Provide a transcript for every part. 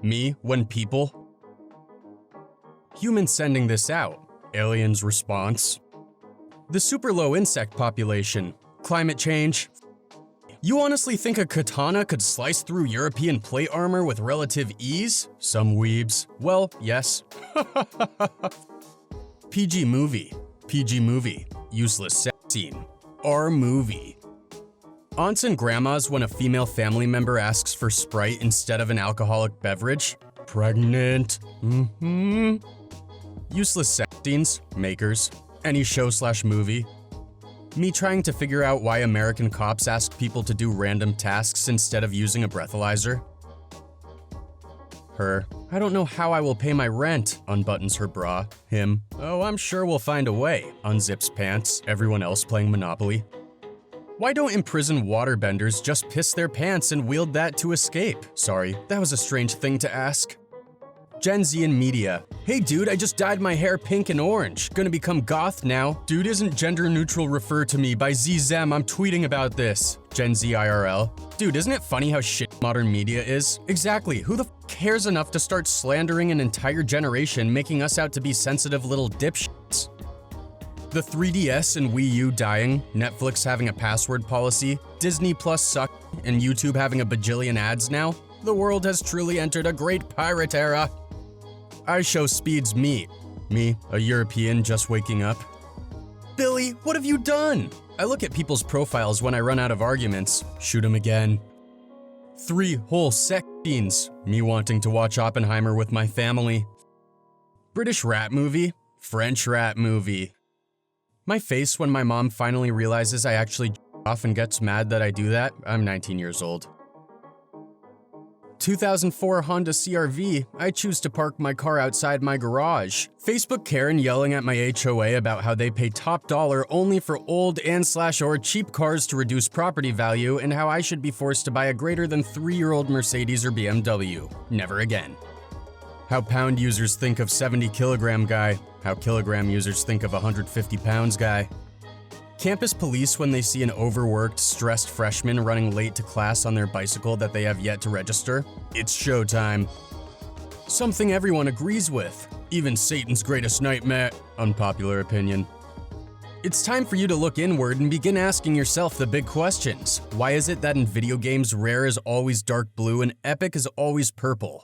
Me when people? Humans sending this out. Aliens response. The super low insect population. Climate change. You honestly think a katana could slice through European plate armor with relative ease? Some weebs. Well, yes. PG movie. PG movie. Useless sex scene. R movie. Aunts and grandmas when a female family member asks for Sprite instead of an alcoholic beverage. Pregnant. Useless sex scenes. Makers. Any show/movie. Me trying to figure out why American cops ask people to do random tasks instead of using a breathalyzer. Her. I don't know how I will pay my rent. Unbuttons her bra. Him. Oh, I'm sure we'll find a way. Unzips pants. Everyone else playing Monopoly. Why don't imprisoned waterbenders just piss their pants and wield that to escape? Sorry, that was a strange thing to ask. Gen Z in media. Hey dude, I just dyed my hair pink and orange. Gonna become goth now. Dude isn't gender neutral, refer to me by ZZem, I'm tweeting about this. Gen Z IRL. Dude, isn't it funny how shit modern media is? Exactly, who the f cares enough to start slandering an entire generation, making us out to be sensitive little dipshits? The 3DS and Wii U dying, Netflix having a password policy, Disney Plus suck, and YouTube having a bajillion ads now? The world has truly entered a great pirate era. I show speeds meet. Me, a European just waking up. Billy, what have you done? I look at people's profiles when I run out of arguments. Shoot 'em again. 3 whole sex scenes. Me wanting to watch Oppenheimer with my family. British rat movie. French rat movie. My face when my mom finally realizes I actually off and gets mad that I do that. I'm 19 years old. 2004 Honda CR-V, I choose to park my car outside my garage. Facebook Karen yelling at my HOA about how they pay top dollar only for old and/or cheap cars to reduce property value and how I should be forced to buy a greater than 3-year-old Mercedes or BMW. Never again. How pound users think of 70 kilogram guy. How kilogram users think of 150 pounds guy. Campus police when they see an overworked, stressed freshman running late to class on their bicycle that they have yet to register. It's showtime. Something everyone agrees with. Even Satan's greatest nightmare. Unpopular opinion. It's time for you to look inward and begin asking yourself the big questions. Why is it that in video games rare is always dark blue and epic is always purple?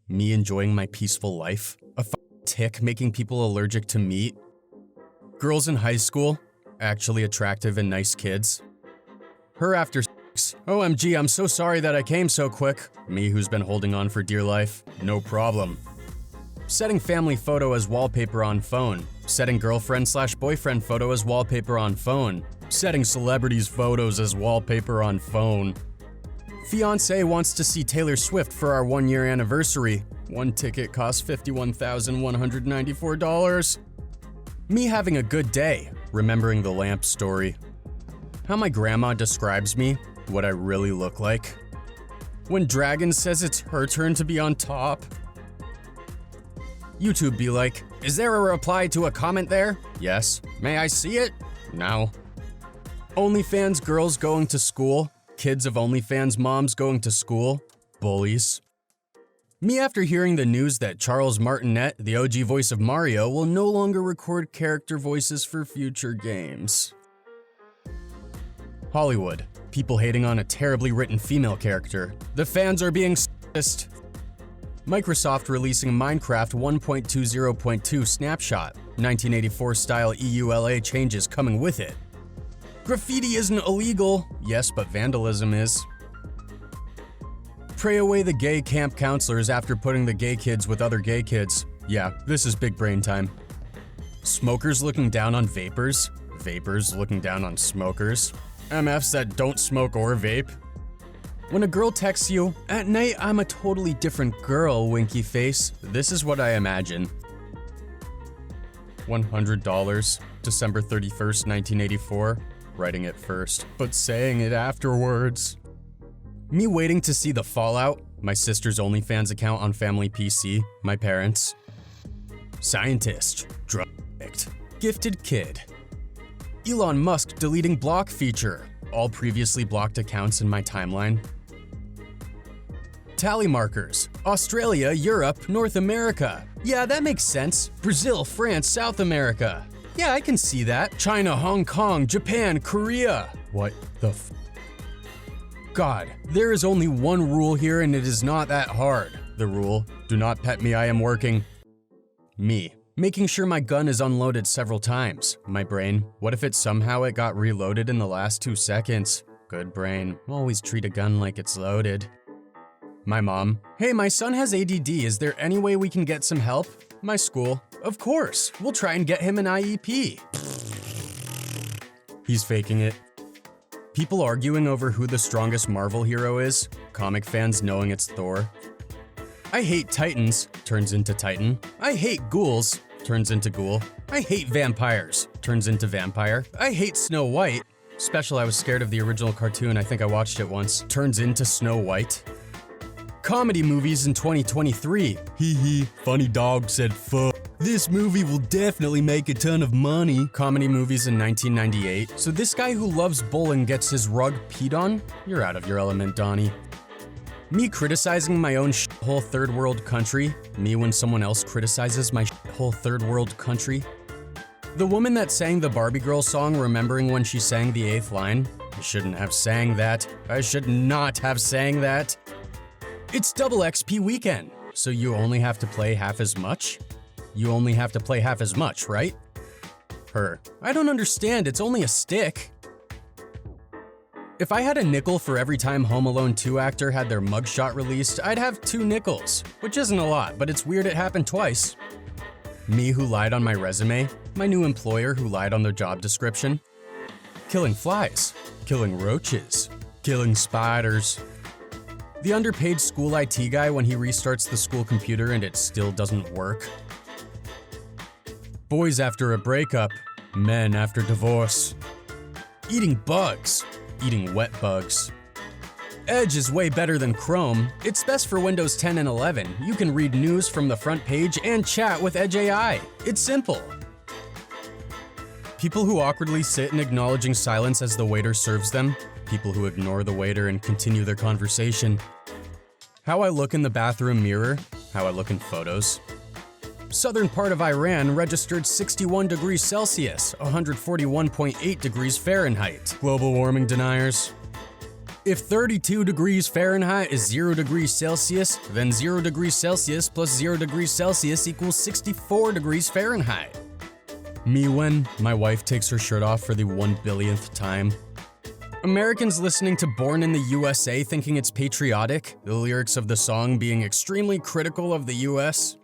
Me enjoying my peaceful life? A tick making people allergic to meat? Girls in high school? Actually attractive and nice kids. Her after sex. OMG, I'm so sorry that I came so quick. Me who's been holding on for dear life. No problem. Setting family photo as wallpaper on phone. Setting girlfriend/boyfriend photo as wallpaper on phone. Setting celebrities' photos as wallpaper on phone. Fiancé wants to see Taylor Swift for our 1-year anniversary. One ticket costs $51,194. Me having a good day. Remembering the lamp story. How my grandma describes me, what I really look like. When Dragon says it's her turn to be on top. YouTube be like, is there a reply to a comment there? Yes. May I see it? No. OnlyFans girls going to school. Kids of OnlyFans moms going to school. Bullies. Me after hearing the news that Charles Martinet, the OG voice of Mario, will no longer record character voices for future games. Hollywood. People hating on a terribly written female character. The fans are being sexist. Microsoft releasing Minecraft 1.20.2 snapshot. 1984 style EULA changes coming with it. Graffiti isn't illegal. Yes, but vandalism is. Pray away the gay camp counselors after putting the gay kids with other gay kids. Yeah, this is big brain time. Smokers looking down on vapors. Vapors looking down on smokers. MFs that don't smoke or vape. When a girl texts you, at night I'm a totally different girl, winky face. This is what I imagine. $100, December 31st, 1984. Writing it first, but saying it afterwards. Me waiting to see the fallout, my sister's OnlyFans account on family PC, my parents. Scientist, drug addict, gifted kid. Elon Musk deleting block feature, all previously blocked accounts in my timeline. Tally markers. Australia, Europe, North America. Yeah, that makes sense. Brazil, France, South America. Yeah, I can see that. China, Hong Kong, Japan, Korea. What the f? God, there is only one rule here and it is not that hard. The rule, do not pet me, I am working. Me, making sure my gun is unloaded several times. My brain, what if it got reloaded in the last 2 seconds? Good brain, always treat a gun like it's loaded. My mom, hey, my son has ADD, is there any way we can get some help? My school, of course, we'll try and get him an IEP. He's faking it. People arguing over who the strongest Marvel hero is, comic fans knowing it's Thor. I hate Titans, turns into Titan. I hate ghouls, turns into ghoul. I hate vampires, turns into vampire. I hate Snow White. Special, I was scared of the original cartoon, I think I watched it once. Turns into Snow White. Comedy movies in 2023. Hee hee, funny dog said fuck. This movie will definitely make a ton of money. Comedy movies in 1998. So this guy who loves bowling gets his rug peed on? You're out of your element, Donnie. Me criticizing my own whole third world country. Me when someone else criticizes my whole third world country. The woman that sang the Barbie Girl song remembering when she sang the 8th line. I shouldn't have sang that. I should not have sang that. It's double XP weekend, so you only have to play half as much? You only have to play half as much, right? Her, I don't understand, it's only a stick. If I had a nickel for every time Home Alone 2 actor had their mugshot released, I'd have 2 nickels, which isn't a lot, but it's weird it happened twice. Me who lied on my resume, my new employer who lied on their job description. Killing flies, killing roaches, killing spiders. The underpaid school IT guy when he restarts the school computer and it still doesn't work. Boys after a breakup, men after divorce. Eating bugs, eating wet bugs. Edge is way better than Chrome. It's best for Windows 10 and 11. You can read news from the front page and chat with Edge AI. It's simple. People who awkwardly sit in acknowledging silence as the waiter serves them. People who ignore the waiter and continue their conversation. How I look in the bathroom mirror. How I look in photos. Southern part of Iran registered 61 degrees Celsius, 141.8 degrees Fahrenheit. Global warming deniers. If 32 degrees Fahrenheit is 0 degrees Celsius, then 0 degrees Celsius plus 0 degrees Celsius equals 64 degrees Fahrenheit. Me when my wife takes her shirt off for the 1 billionth time. Americans listening to Born in the USA thinking it's patriotic, the lyrics of the song being extremely critical of the US.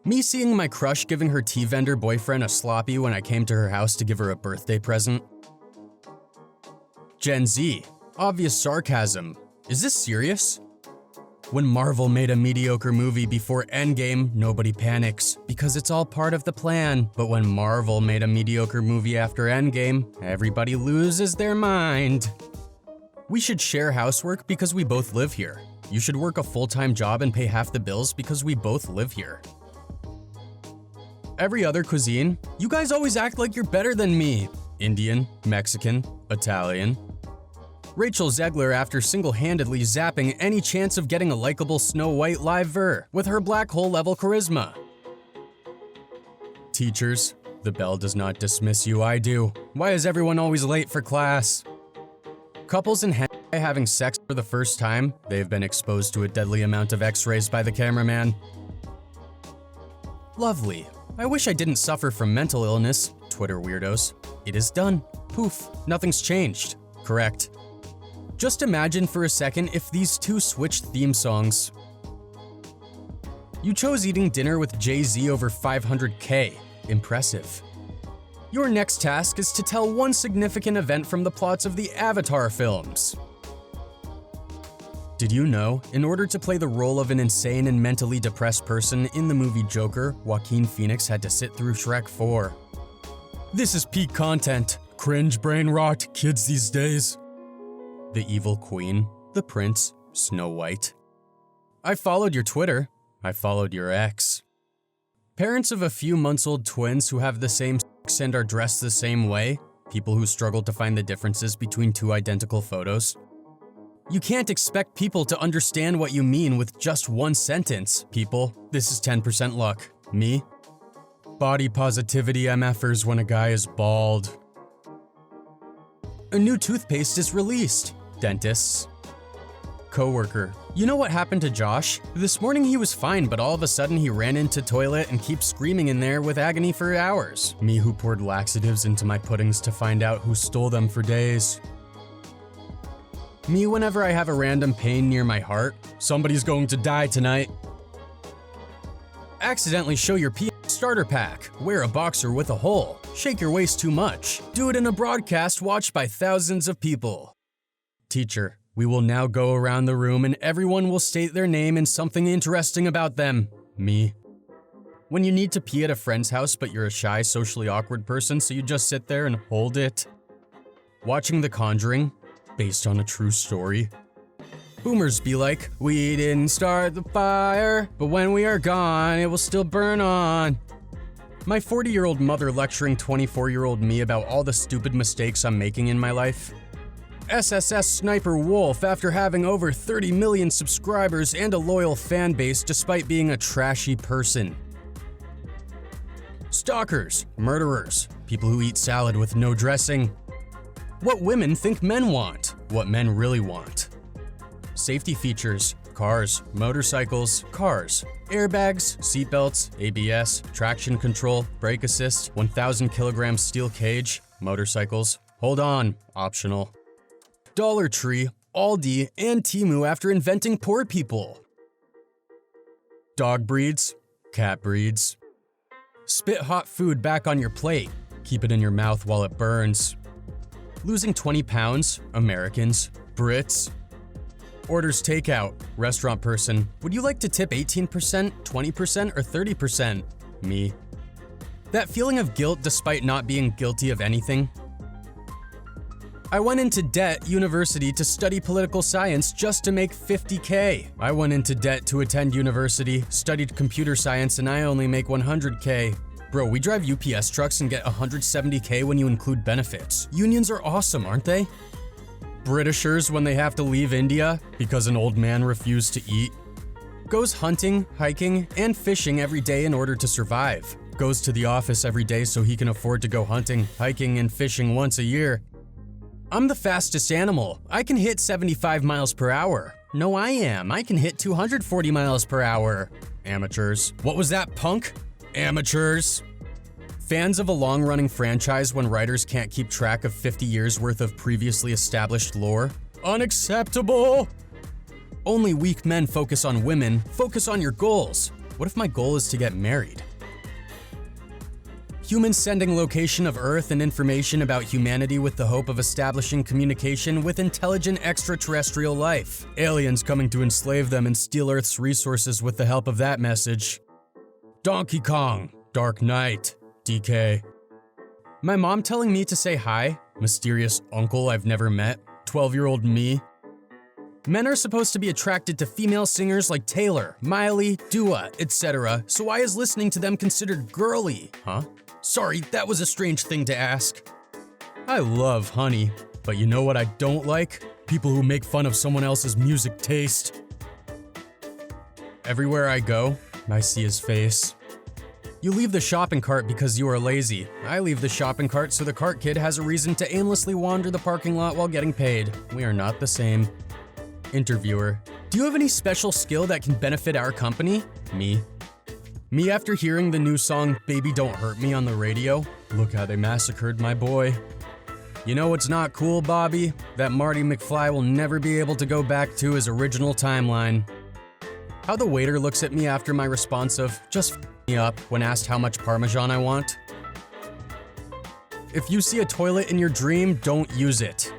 Me seeing my crush giving her tea vendor boyfriend a sloppy when I came to her house to give her a birthday present. Gen Z. Obvious sarcasm. Is this serious? When Marvel made a mediocre movie before Endgame, nobody panics, because it's all part of the plan. But when Marvel made a mediocre movie after Endgame, everybody loses their mind. We should share housework because we both live here. You should work a full-time job and pay half the bills because we both live here. Every other cuisine, you guys always act like you're better than me. Indian, Mexican, Italian. Rachel Zegler after single-handedly zapping any chance of getting a likable Snow White live ver with her black hole level charisma. Teachers, the bell does not dismiss you, I do. Why is everyone always late for class? Couples in hentai having sex for the first time, they've been exposed to a deadly amount of x-rays by the cameraman. Lovely. I wish I didn't suffer from mental illness, Twitter weirdos. It is done. Poof, nothing's changed. Correct. Just imagine for a second if these two switched theme songs. You chose eating dinner with Jay-Z over 500K. Impressive. Your next task is to tell one significant event from the plots of the Avatar films. Did you know, in order to play the role of an insane and mentally depressed person in the movie Joker, Joaquin Phoenix had to sit through Shrek 4? This is peak content. Cringe brain rot, kids these days. The evil queen, the prince, Snow White. I followed your Twitter. I followed your ex. Parents of a few months-old twins who have the same sex and are dressed the same way. People who struggle to find the differences between two identical photos. You can't expect people to understand what you mean with just one sentence, people. This is 10% luck. Me? Body positivity MFers when a guy is bald. A new toothpaste is released. Dentists. Coworker. You know what happened to Josh? This morning he was fine, but all of a sudden he ran into toilet and keeps screaming in there with agony for hours. Me who poured laxatives into my puddings to find out who stole them for days. Me whenever I have a random pain near my heart. Somebody's going to die tonight. Accidentally show your pee starter pack. Wear a boxer with a hole. Shake your waist too much. Do it in a broadcast watched by thousands of people. Teacher. We will now go around the room and everyone will state their name and something interesting about them. Me. When you need to pee at a friend's house but you're a shy, socially awkward person, so you just sit there and hold it. Watching The Conjuring, based on a true story. Boomers be like, we didn't start the fire, but when we are gone, it will still burn on. My 40-year-old mother lecturing 24-year-old me about all the stupid mistakes I'm making in my life. SSS Sniper Wolf after having over 30 million subscribers and a loyal fan base despite being a trashy person. Stalkers, murderers, people who eat salad with no dressing. What women think men want, what men really want. Safety features, cars, motorcycles, cars. Airbags, seatbelts, ABS, traction control, brake assist, 1,000 kilogram steel cage, motorcycles. Hold on, optional. Dollar Tree, Aldi, and Temu after inventing poor people. Dog breeds, cat breeds. Spit hot food back on your plate. Keep it in your mouth while it burns. Losing 20 pounds, Americans, Brits. Orders takeout, restaurant person. Would you like to tip 18%, 20%, or 30%? Me. That feeling of guilt despite not being guilty of anything. I went into debt university to study political science just to make $50K. I went into debt to attend university, studied computer science, and I only make $100K. Bro, we drive UPS trucks and get $170K when you include benefits. Unions are awesome, aren't they? Britishers when they have to leave India because an old man refused to eat. Goes hunting, hiking, and fishing every day in order to survive. Goes to the office every day so he can afford to go hunting, hiking, and fishing once a year. I'm the fastest animal. I can hit 75 miles per hour. No, I am. I can hit 240 miles per hour. Amateurs. What was that, punk? Amateurs. Fans of a long-running franchise when writers can't keep track of 50 years worth of previously established lore? Unacceptable! Only weak men focus on women. Focus on your goals. What if my goal is to get married? Humans sending location of Earth and information about humanity with the hope of establishing communication with intelligent extraterrestrial life. Aliens coming to enslave them and steal Earth's resources with the help of that message. Donkey Kong, Dark Knight, DK. My mom telling me to say hi, mysterious uncle I've never met, 12-year-old me. Men are supposed to be attracted to female singers like Taylor, Miley, Dua, etc., so why is listening to them considered girly, huh? Sorry, that was a strange thing to ask. I love honey, but you know what I don't like? People who make fun of someone else's music taste. Everywhere I go, I see his face. You leave the shopping cart because you are lazy. I leave the shopping cart so the cart kid has a reason to aimlessly wander the parking lot while getting paid. We are not the same. Interviewer. Do you have any special skill that can benefit our company? Me. Me after hearing the new song Baby Don't Hurt Me on the radio. Look how they massacred my boy. You know what's not cool, Bobby? That Marty McFly will never be able to go back to his original timeline. How the waiter looks at me after my response of, just f me up, when asked how much Parmesan I want. If you see a toilet in your dream, don't use it.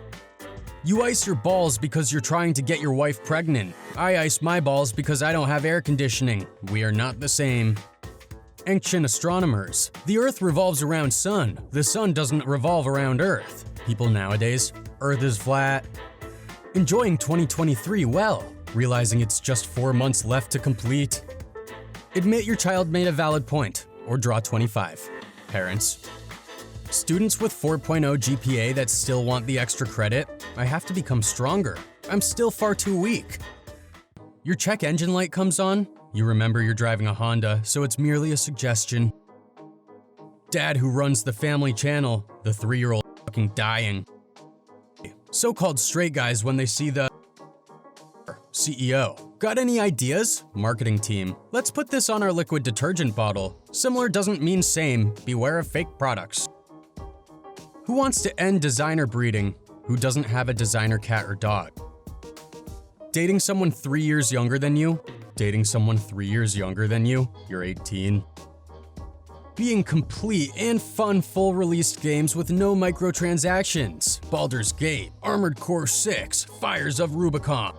You ice your balls because you're trying to get your wife pregnant. I ice my balls because I don't have air conditioning. We are not the same. Ancient astronomers. The Earth revolves around sun. The sun doesn't revolve around Earth. People nowadays, Earth is flat. Enjoying 2023 well, realizing it's just 4 months left to complete. Admit your child made a valid point, or draw 25. Parents. Students with 4.0 GPA that still want the extra credit, I have to become stronger. I'm still far too weak. Your check engine light comes on. You remember you're driving a Honda, so it's merely a suggestion. Dad who runs the family channel, the 3-year-old fucking dying. So-called straight guys when they see the CEO. Got any ideas? Marketing team. Let's put this on our liquid detergent bottle. Similar doesn't mean same. Beware of fake products. Who wants to end designer breeding? Who doesn't have a designer cat or dog? Dating someone 3 years younger than you? Dating someone 3 years younger than you? You're 18. Being complete and fun full-released games with no microtransactions. Baldur's Gate, Armored Core 6, Fires of Rubicon.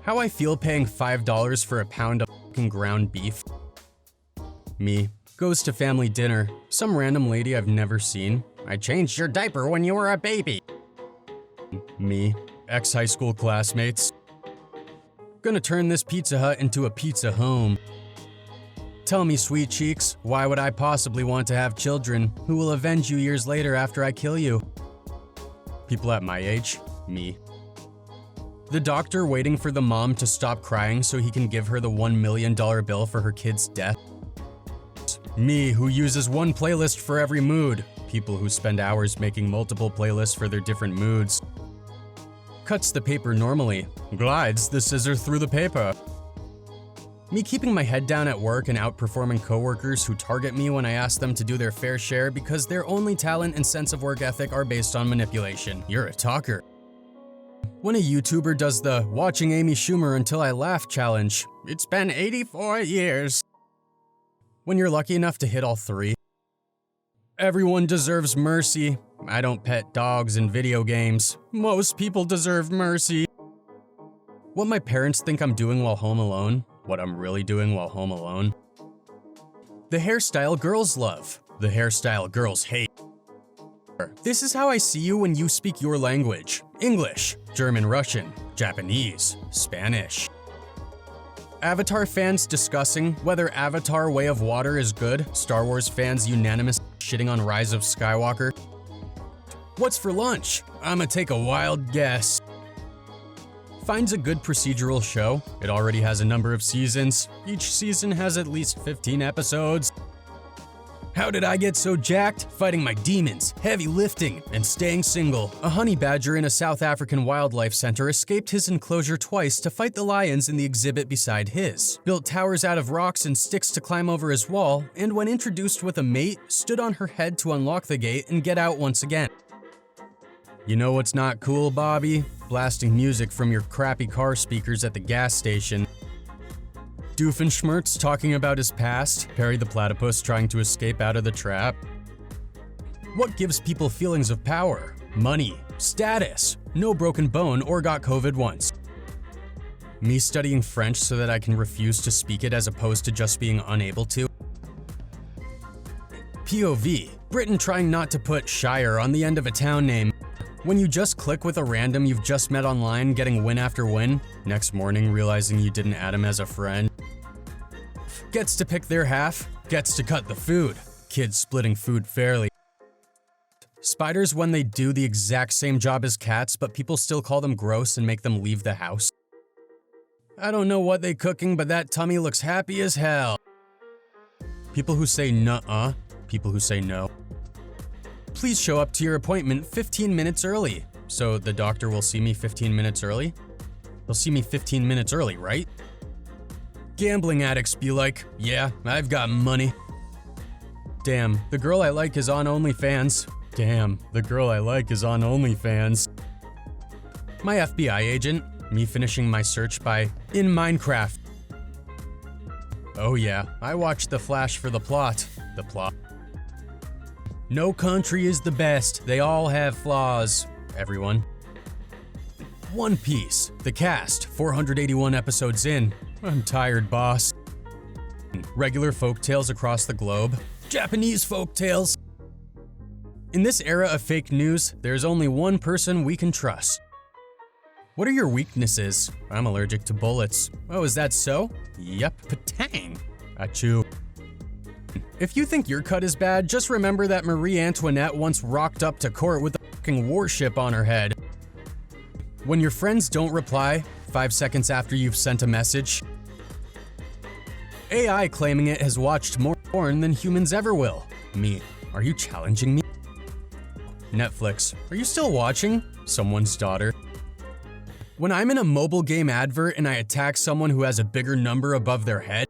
How I feel paying $5 for a pound of fucking ground beef. Me. Goes to family dinner. Some random lady I've never seen. I changed your diaper when you were a baby. Me. Ex-high school classmates. Gonna turn this Pizza Hut into a pizza home. Tell me, sweet cheeks, why would I possibly want to have children who will avenge you years later after I kill you? People at my age. Me. The doctor waiting for the mom to stop crying so he can give her the $1 million bill for her kid's death. Me, who uses one playlist for every mood. People who spend hours making multiple playlists for their different moods. Cuts the paper normally. Glides the scissor through the paper. Me keeping my head down at work and outperforming coworkers who target me when I ask them to do their fair share because their only talent and sense of work ethic are based on manipulation. You're a talker. When a YouTuber does the watching Amy Schumer until I laugh challenge, it's been 84 years. When you're lucky enough to hit all 3. Everyone deserves mercy. I don't pet dogs in video games. Most people deserve mercy. What my parents think I'm doing while home alone, what I'm really doing while home alone. The hairstyle girls love, the hairstyle girls hate. This is how I see you when you speak your language. English, German, Russian, Japanese, Spanish. Avatar fans discussing whether Avatar Way of Water is good, Star Wars fans unanimous shitting on Rise of Skywalker. What's for lunch? I'ma take a wild guess. Finds a good procedural show. It already has a number of seasons. Each season has at least 15 episodes. How did I get so jacked? Fighting my demons, heavy lifting, and staying single. A honey badger in a South African wildlife center escaped his enclosure twice to fight the lions in the exhibit beside his. Built towers out of rocks and sticks to climb over his wall, and when introduced with a mate, stood on her head to unlock the gate and get out once again. You know what's not cool, Bobby? Blasting music from your crappy car speakers at the gas station. Doofenshmirtz talking about his past, Perry the Platypus trying to escape out of the trap. What gives people feelings of power? Money, status, no broken bone or got COVID once. Me studying French so that I can refuse to speak it as opposed to just being unable to. POV, Britain trying not to put Shire on the end of a town name. When you just click with a random you've just met online getting win after win, next morning realizing you didn't add him as a friend. Gets to pick their half, gets to cut the food. Kids splitting food fairly. Spiders when they do the exact same job as cats, but people still call them gross and make them leave the house. I don't know what they cooking, but that tummy looks happy as hell. People who say nuh-uh, people who say no. Please show up to your appointment 15 minutes early. So the doctor will see me 15 minutes early? They'll see me 15 minutes early, right? Gambling addicts be like, yeah, I've got money. Damn, the girl I like is on OnlyFans. Damn, the girl I like is on OnlyFans. My FBI agent, me finishing my search by in Minecraft. Oh yeah, I watched The Flash for the plot. The plot. No country is the best, they all have flaws. Everyone. One Piece, the cast, 481 episodes in. I'm tired, boss. Regular folktales across the globe. Japanese folktales. In this era of fake news, there's only one person we can trust. What are your weaknesses? I'm allergic to bullets. Oh, is that so? Yep, patang. Achoo. If you think your cut is bad, just remember that Marie Antoinette once rocked up to court with a fucking warship on her head. When your friends don't reply 5 seconds after you've sent a message. AI claiming it has watched more porn than humans ever will. Me, are you challenging me? Netflix, are you still watching? Someone's daughter. When I'm in a mobile game advert and I attack someone who has a bigger number above their head.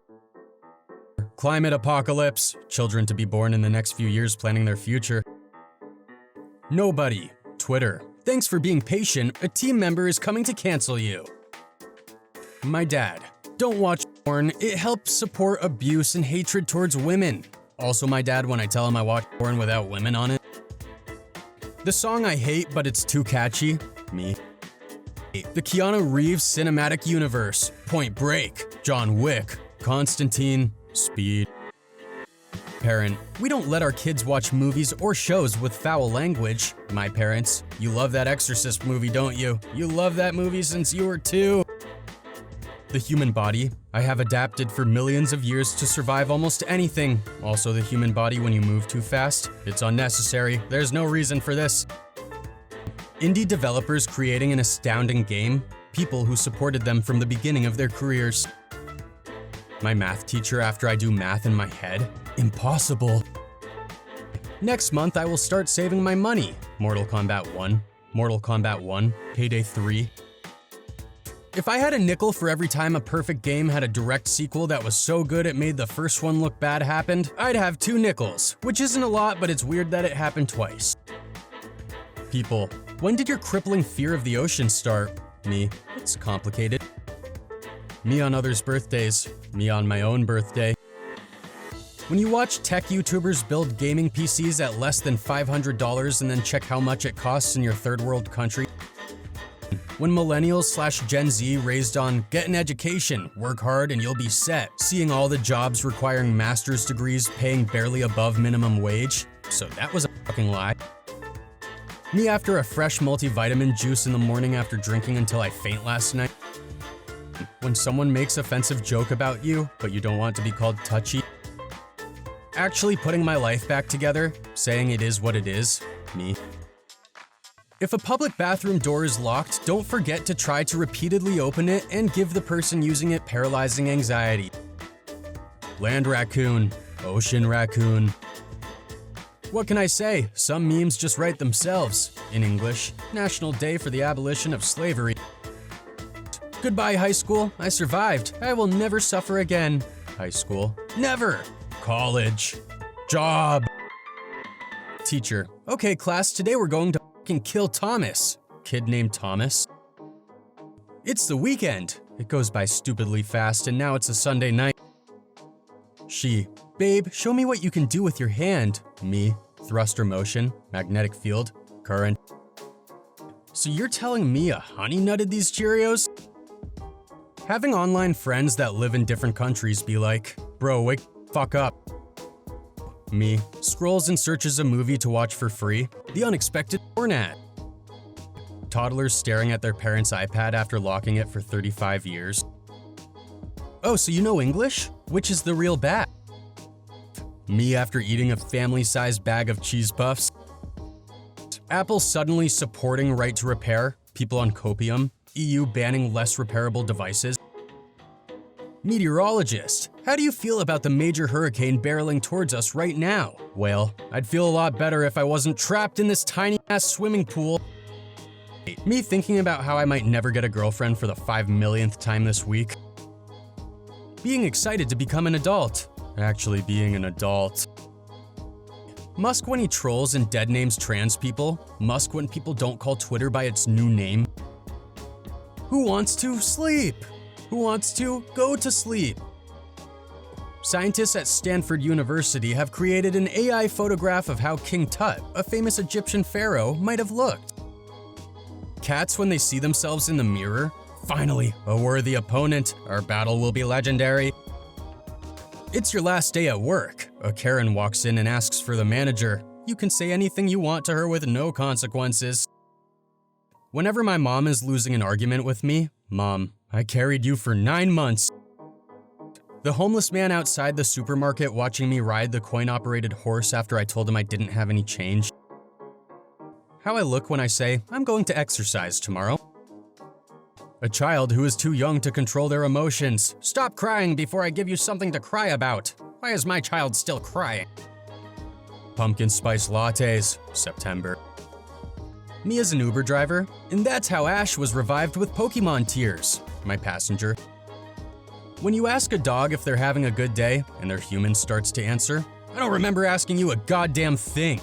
Climate apocalypse, children to be born in the next few years planning their future. Nobody, Twitter. Thanks for being patient, a team member is coming to cancel you. My dad. Don't watch porn, it helps support abuse and hatred towards women. Also my dad when I tell him I watch porn without women on it. The song I hate but it's too catchy, me. The Keanu Reeves cinematic universe, Point Break, John Wick, Constantine, Speed. Parent, we don't let our kids watch movies or shows with foul language. My parents, you love that Exorcist movie, don't you? You love that movie since you were 2. The human body, I have adapted for millions of years to survive almost anything. Also the human body when you move too fast, it's unnecessary, there's no reason for this. Indie developers creating an astounding game, people who supported them from the beginning of their careers. My math teacher after I do math in my head, impossible. Next month I will start saving my money. Mortal Kombat 1, Mortal Kombat 1, Payday 3. If I had a nickel for every time a perfect game had a direct sequel that was so good it made the first one look bad happened, I'd have 2 nickels, which isn't a lot, but it's weird that it happened twice. People, when did your crippling fear of the ocean start? Me, it's complicated. Me on others' birthdays, me on my own birthday. When you watch tech YouTubers build gaming PCs at less than $500 and then check how much it costs in your third world country. When millennials/Gen Z raised on get an education, work hard and you'll be set, seeing all the jobs requiring master's degrees paying barely above minimum wage, so that was a fucking lie. Me after a fresh multivitamin juice in the morning after drinking until I faint last night. When someone makes offensive joke about you, but you don't want to be called touchy. Actually putting my life back together, saying it is what it is, me. If a public bathroom door is locked, don't forget to try to repeatedly open it and give the person using it paralyzing anxiety. Land raccoon, ocean raccoon. What can I say? Some memes just write themselves. In English, National Day for the Abolition of Slavery. Goodbye, high school. I survived. I will never suffer again. High school. Never. College. Job. Teacher. Okay, class, today we're going to kill Thomas. Kid named Thomas. It's the weekend. It goes by stupidly fast and now it's a Sunday night. She. Babe, show me what you can do with your hand. Me. Thruster motion, magnetic field, current. So you're telling me a honey nutted these Cheerios? Having online friends that live in different countries be like, bro, wake the fuck up. Me. Scrolls and searches a movie to watch for free. The unexpected porn ad. Toddlers staring at their parents' iPad after locking it for 35 years. Oh, so you know English? Which is the real bat? Me after eating a family-sized bag of cheese puffs. Apple suddenly supporting right to repair, people on copium, EU banning less repairable devices. Meteorologist, how do you feel about the major hurricane barreling towards us right now? Well, I'd feel a lot better if I wasn't trapped in this tiny-ass swimming pool. Me thinking about how I might never get a girlfriend for the 5 millionth time this week. Being excited to become an adult. Actually being an adult. Musk when he trolls and dead names trans people. Musk when people don't call Twitter by its new name. Who wants to sleep? Who wants to go to sleep? Scientists at Stanford University have created an AI photograph of how King Tut, a famous Egyptian pharaoh, might have looked. Cats when they see themselves in the mirror. Finally, a worthy opponent. Our battle will be legendary. It's your last day at work. A Karen walks in and asks for the manager. You can say anything you want to her with no consequences. Whenever my mom is losing an argument with me, Mom, I carried you for 9 months. The homeless man outside the supermarket watching me ride the coin-operated horse after I told him I didn't have any change. How I look when I say, I'm going to exercise tomorrow. A child who is too young to control their emotions. Stop crying before I give you something to cry about. Why is my child still crying? Pumpkin spice lattes, September. Me as an Uber driver, and that's how Ash was revived with Pokemon tears, my passenger. When you ask a dog if they're having a good day and their human starts to answer, I don't remember asking you a goddamn thing.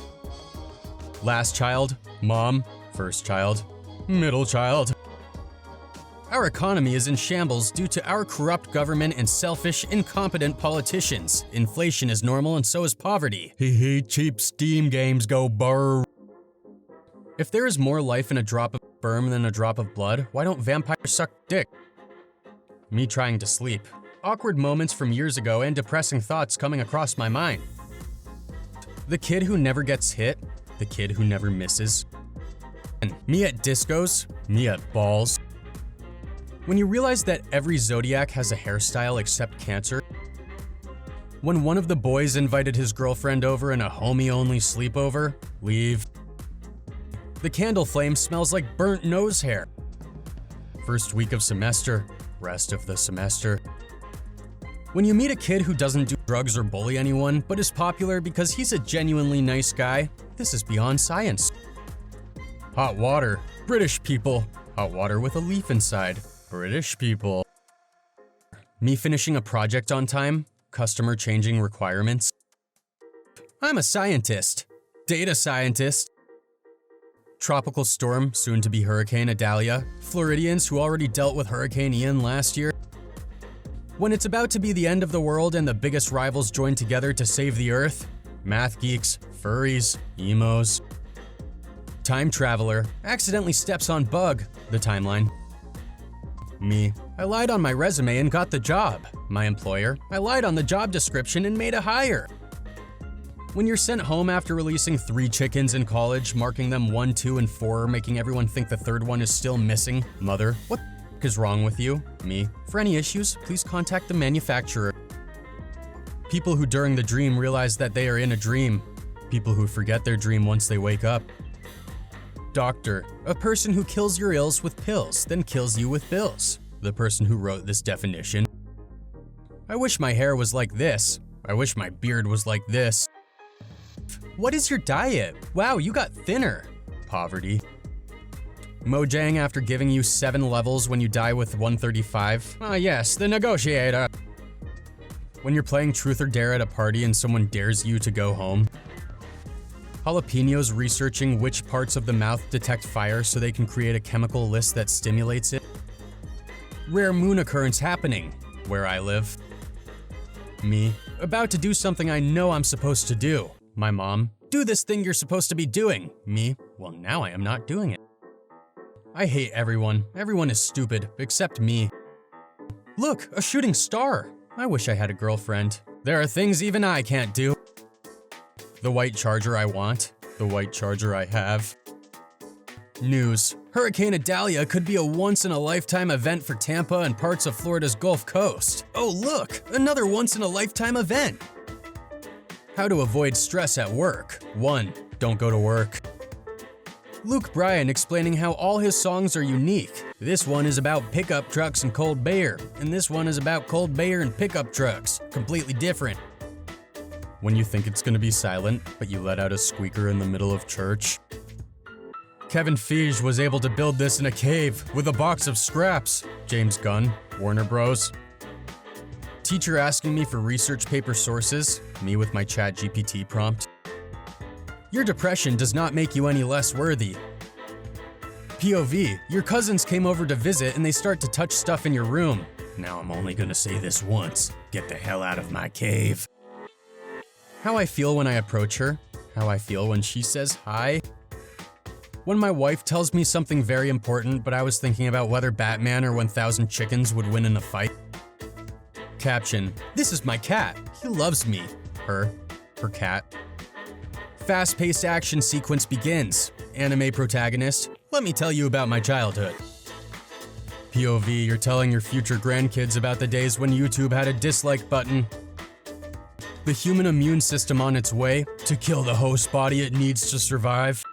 Last child, mom, first child, middle child. Our economy is in shambles due to our corrupt government and selfish, incompetent politicians. Inflation is normal and so is poverty. Hee cheap Steam games go burr. If there is more life in a drop of sperm than a drop of blood, why don't vampires suck dick? Me trying to sleep. Awkward moments from years ago and depressing thoughts coming across my mind. The kid who never gets hit, the kid who never misses. And me at discos, me at balls. When you realize that every zodiac has a hairstyle except Cancer. When one of the boys invited his girlfriend over in a homie-only sleepover, leave. The candle flame smells like burnt nose hair. First week of semester, rest of the semester. When you meet a kid who doesn't do drugs or bully anyone, but is popular because he's a genuinely nice guy, this is beyond science. Hot water, British people. Hot water with a leaf inside, British people. Me finishing a project on time, customer changing requirements. I'm a scientist, data scientist. Tropical storm, soon to be Hurricane Idalia. Floridians who already dealt with Hurricane Ian last year. When it's about to be the end of the world and the biggest rivals join together to save the Earth. Math geeks, furries, emos. Time traveler, accidentally steps on bug, the timeline. Me, I lied on my resume and got the job. My employer, I lied on the job description and made a hire. When you're sent home after releasing 3 chickens in college, marking them 1, 2, and 4, making everyone think the third one is still missing. Mother, what the is wrong with you? Me, for any issues, please contact the manufacturer. People who during the dream realize that they are in a dream. People who forget their dream once they wake up. Doctor, a person who kills your ills with pills, then kills you with bills. The person who wrote this definition. I wish my hair was like this. I wish my beard was like this. What is your diet? Wow, you got thinner. Poverty. Mojang after giving you 7 levels when you die with 135. Ah yes, the negotiator. When you're playing truth or dare at a party and someone dares you to go home. Jalapenos researching which parts of the mouth detect fire so they can create a chemical list that stimulates it. Rare moon occurrence happening, where I live. Me, about to do something I know I'm supposed to do. My mom, do this thing you're supposed to be doing. Me, well now I am not doing it. I hate everyone. Everyone is stupid, except me. Look, a shooting star. I wish I had a girlfriend. There are things even I can't do. The white charger I want. The white charger I have. News. Hurricane Idalia could be a once-in-a-lifetime event for Tampa and parts of Florida's Gulf Coast. Oh look, another once-in-a-lifetime event. How to avoid stress at work. 1. Don't go to work. Luke Bryan explaining how all his songs are unique. This one is about pickup trucks and cold beer, and this one is about cold beer and pickup trucks. Completely different. When you think it's gonna be silent, but you let out a squeaker in the middle of church. Kevin Feige was able to build this in a cave with a box of scraps. James Gunn, Warner Bros. Teacher asking me for research paper sources, me with my ChatGPT prompt. Your depression does not make you any less worthy. POV, your cousins came over to visit and they start to touch stuff in your room. Now I'm only gonna say this once, get the hell out of my cave. How I feel when I approach her, how I feel when she says hi. When my wife tells me something very important, but I was thinking about whether Batman or 1000 Chickens would win in a fight. Caption, this is my cat, he loves me. Her cat. Fast-paced action sequence begins. Anime protagonist, let me tell you about my childhood. POV, you're telling your future grandkids about the days when YouTube had a dislike button. The human immune system on its way to kill the host body it needs to survive.